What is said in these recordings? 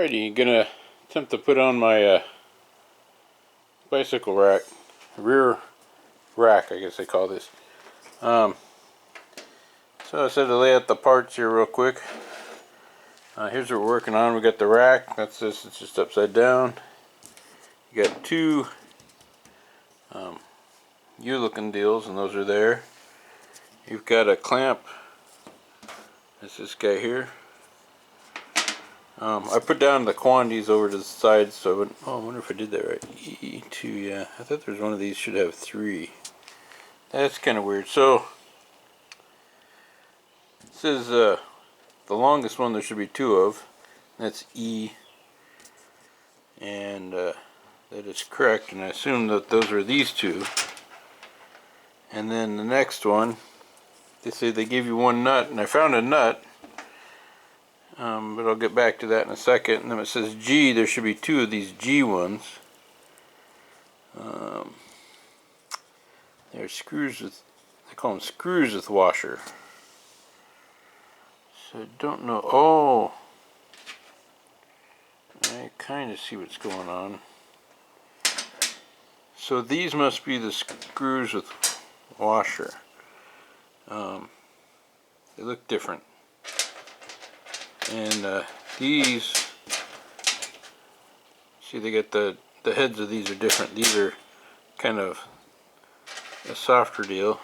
Alrighty, gonna attempt to put on my bicycle rack, rear rack I guess they call this. So I said to lay out the parts here real quick. Here's what we're working on. We got the rack, that's this, it's just upside down. You got two U-looking deals, and those are there. You've got a clamp, that's this guy here. I put down the quantities over to the side, so I would, oh, I wonder if I did that right. E2, yeah. I thought there was one of these should have 3. That's kind of weird. So, it says the longest one there should be 2 of. That's E. And that is correct, and I assume that those are these 2. And then the next one, they say they give you 1 nut, and I found a nut. But I'll get back to that in a second. And then it says G, there should be 2 of these G ones. They're screws with, they call them screws with washer. So I don't know, oh, I kind of see what's going on. So these must be the screws with washer. They look different. And these, see, they get the heads of these are different. These are kind of a softer deal.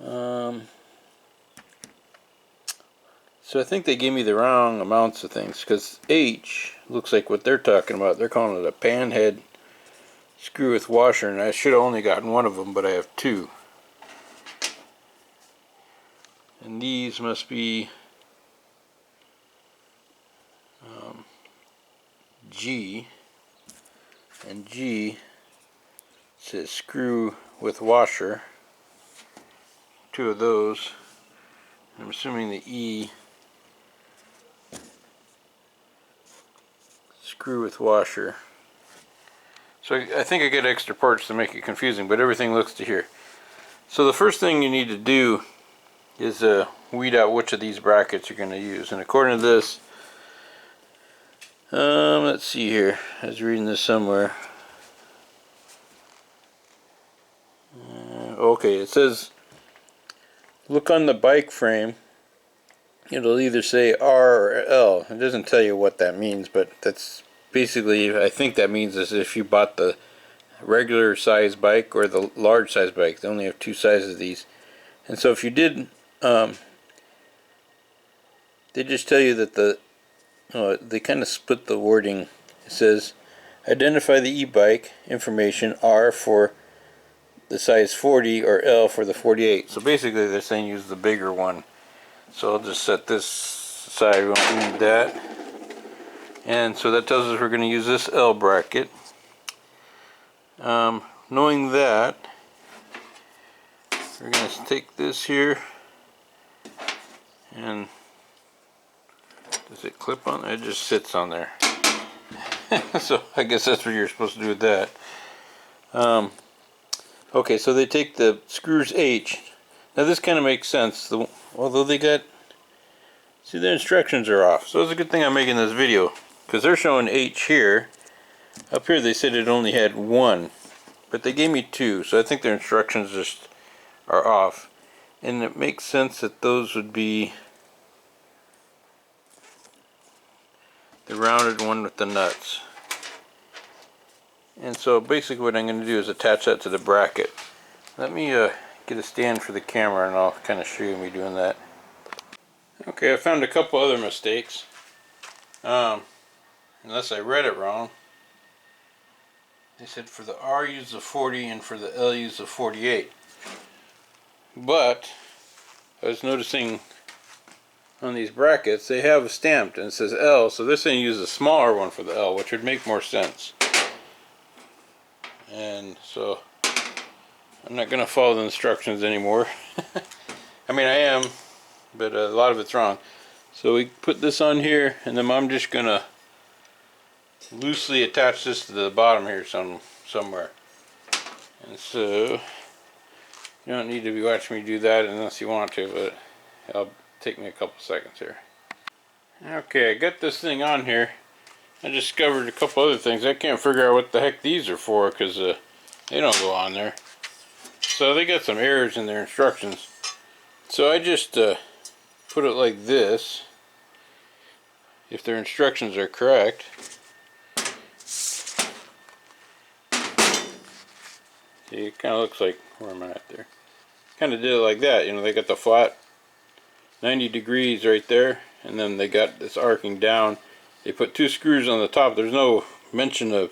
So I think they gave me the wrong amounts of things, because H looks like what they're talking about. They're calling it a pan head screw with washer, and I should have only gotten 1 of them, but I have 2. And these must be G, and G says screw with washer, 2 of those. I'm assuming the E, screw with washer. So I think I get extra parts to make it confusing, but everything looks to here. So the first thing you need to do is weed out which of these brackets you're going to use, and according to this, let's see here, I was reading this somewhere. Okay, it says, look on the bike frame, it'll either say R or L. It doesn't tell you what that means, but that's basically, I think that means is if you bought the regular size bike or the large size bike. They only have 2 sizes of these. And so if you did, they just tell you that they kind of split the wording. It says, identify the e-bike information, R for the size 40 or L for the 48. So basically they're saying use the bigger one. So I'll just set this aside, we won't need that. And so that tells us we're going to use this L bracket. Knowing that, we're going to take this here, and does it clip on? It just sits on there. So I guess that's what you're supposed to do with that. Okay, so they take the screws H. Now this kind of makes sense, although they got, see, their instructions are off. So it's a good thing I'm making this video, because they're showing H here. Up here they said it only had 1, but they gave me 2, so I think their instructions just are off. And it makes sense that those would be the rounded one with the nuts. And so basically what I'm going to do is attach that to the bracket. Let me get a stand for the camera, and I'll kind of show you me doing that. Okay, I found a couple other mistakes. Unless I read it wrong. They said for the R use the 40 and for the L use the 48. But I was noticing on these brackets they have stamped and it says L, so they're saying use a smaller one for the L, which would make more sense. And so I'm not going to follow the instructions anymore. I mean, I am, but a lot of it's wrong. So we put this on here, and then I'm just going to loosely attach this to the bottom here somewhere. And so you don't need to be watching me do that unless you want to, but it'll take me a couple seconds here. Okay, I got this thing on here. I discovered a couple other things. I can't figure out what the heck these are for because they don't go on there. So they got some errors in their instructions. So I just put it like this, if their instructions are correct. See, it kind of looks like, where am I at there? Kind of did it like that, you know, they got the flat 90 degrees right there, and then they got this arcing down. They put 2 screws on the top. There's no mention of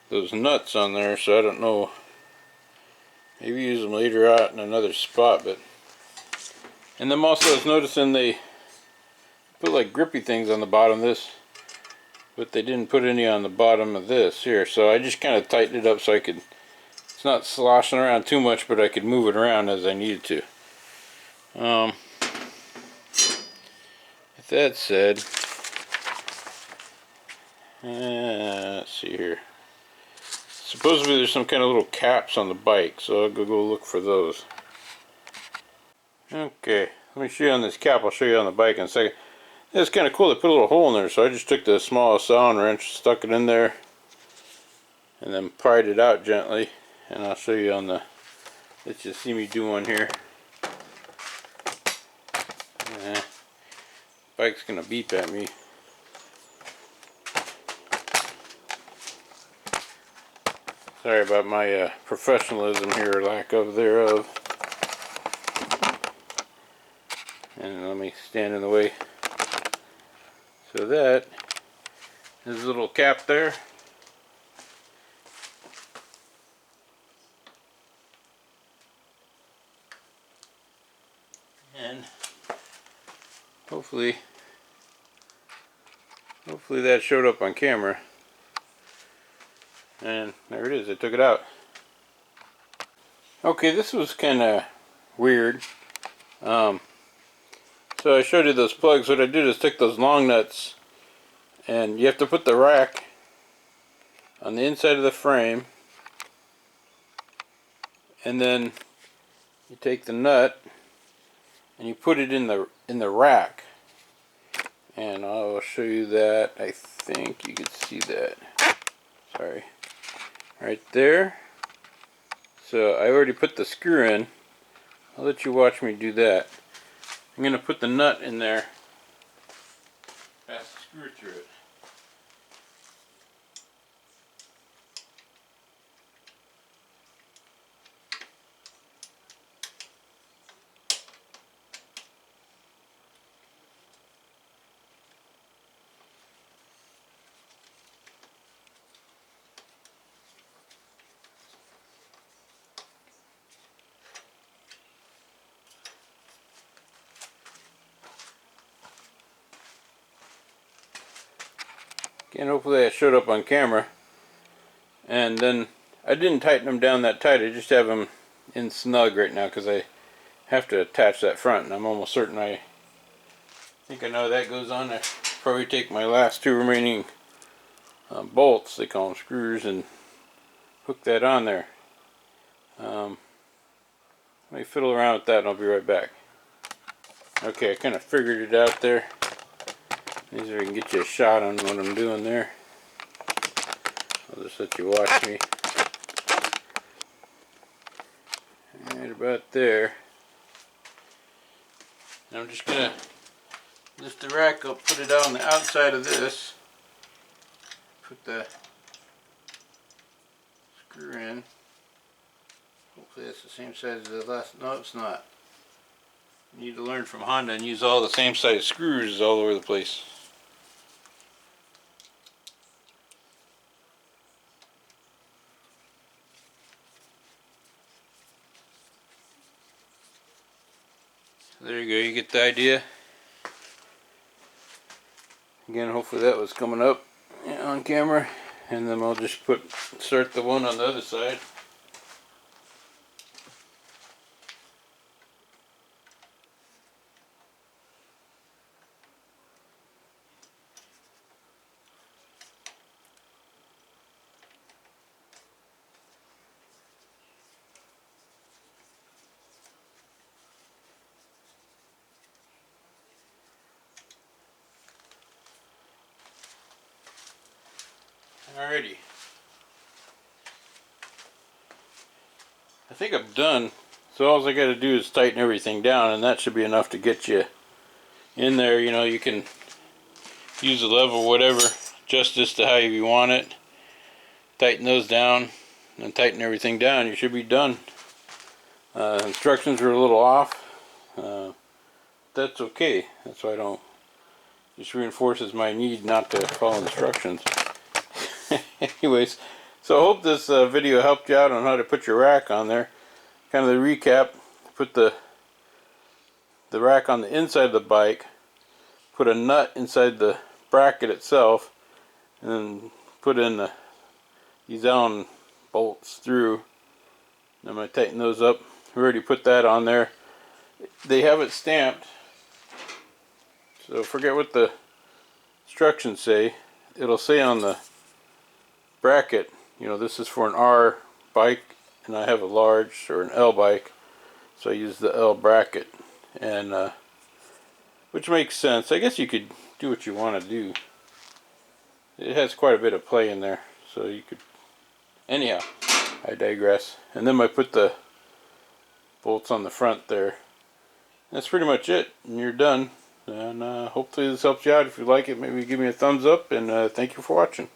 those nuts on there, so I don't know. Maybe use them later out in another spot, but. And then also I was noticing they put like grippy things on the bottom of this, but they didn't put any on the bottom of this here, so I just kind of tightened it up so I could, it's not sloshing around too much, but I could move it around as I needed to. With that said, let's see here. Supposedly there's some kind of little caps on the bike, so I'll go look for those. Okay, let me show you on this cap. I'll show you on the bike in a second. It's kind of cool. They put a little hole in there, so I just took the smallest Allen wrench, stuck it in there, and then pried it out gently. And I'll show you on the, let's just see me do one here. Bike's gonna beep at me. Sorry about my professionalism here, or lack of thereof. And let me stand in the way. So that is a little cap there. And hopefully that showed up on camera. And there it is, I took it out. Okay, this was kind of weird. So I showed you those plugs. What I did is take those long nuts, and you have to put the rack on the inside of the frame, and then you take the nut and you put it in the rack. And I'll show you that. I think you can see that. Sorry. Right there. So I already put the screw in. I'll let you watch me do that. I'm going to put the nut in there. Pass the screw through it. Again, hopefully that showed up on camera. And then I didn't tighten them down that tight. I just have them in snug right now because I have to attach that front, and I'm almost certain I think I know that goes on. I probably take my last 2 remaining bolts, they call them screws, and hook that on there. Let me fiddle around with that and I'll be right back. Okay, I kind of figured it out there. These are, I can get you a shot on what I'm doing there. I'll just let you watch me. Right about there. And I'm just gonna lift the rack up, put it on the outside of this. Put the screw in. Hopefully that's the same size as the last. No, it's not. You need to learn from Honda and use all the same size screws all over the place. There you go, you get the idea. Again, hopefully that was coming up on camera. And then I'll just start the one on the other side. Alrighty. I think I'm done. So all I got to do is tighten everything down, and that should be enough to get you in there. You know, you can use a level, whatever, adjust this to how you want it. Tighten those down, and tighten everything down. You should be done. Instructions were a little off. That's okay. That's why I don't. Just reinforces my need not to follow instructions. Anyways, so I hope this video helped you out on how to put your rack on there. Kind of the recap: put the rack on the inside of the bike, put a nut inside the bracket itself, and then put in these Allen bolts through. I'm going to tighten those up. We already put that on there. They have it stamped, so forget what the instructions say. It'll say on the bracket, you know, this is for an R bike, and I have a large or an L bike, so I use the L bracket, and which makes sense. I guess you could do what you want to do. It has quite a bit of play in there, so you could. Anyhow, I digress. And then I put the bolts on the front there. That's pretty much it, and you're done. And hopefully this helps you out. If you like it, maybe give me a thumbs up, and thank you for watching.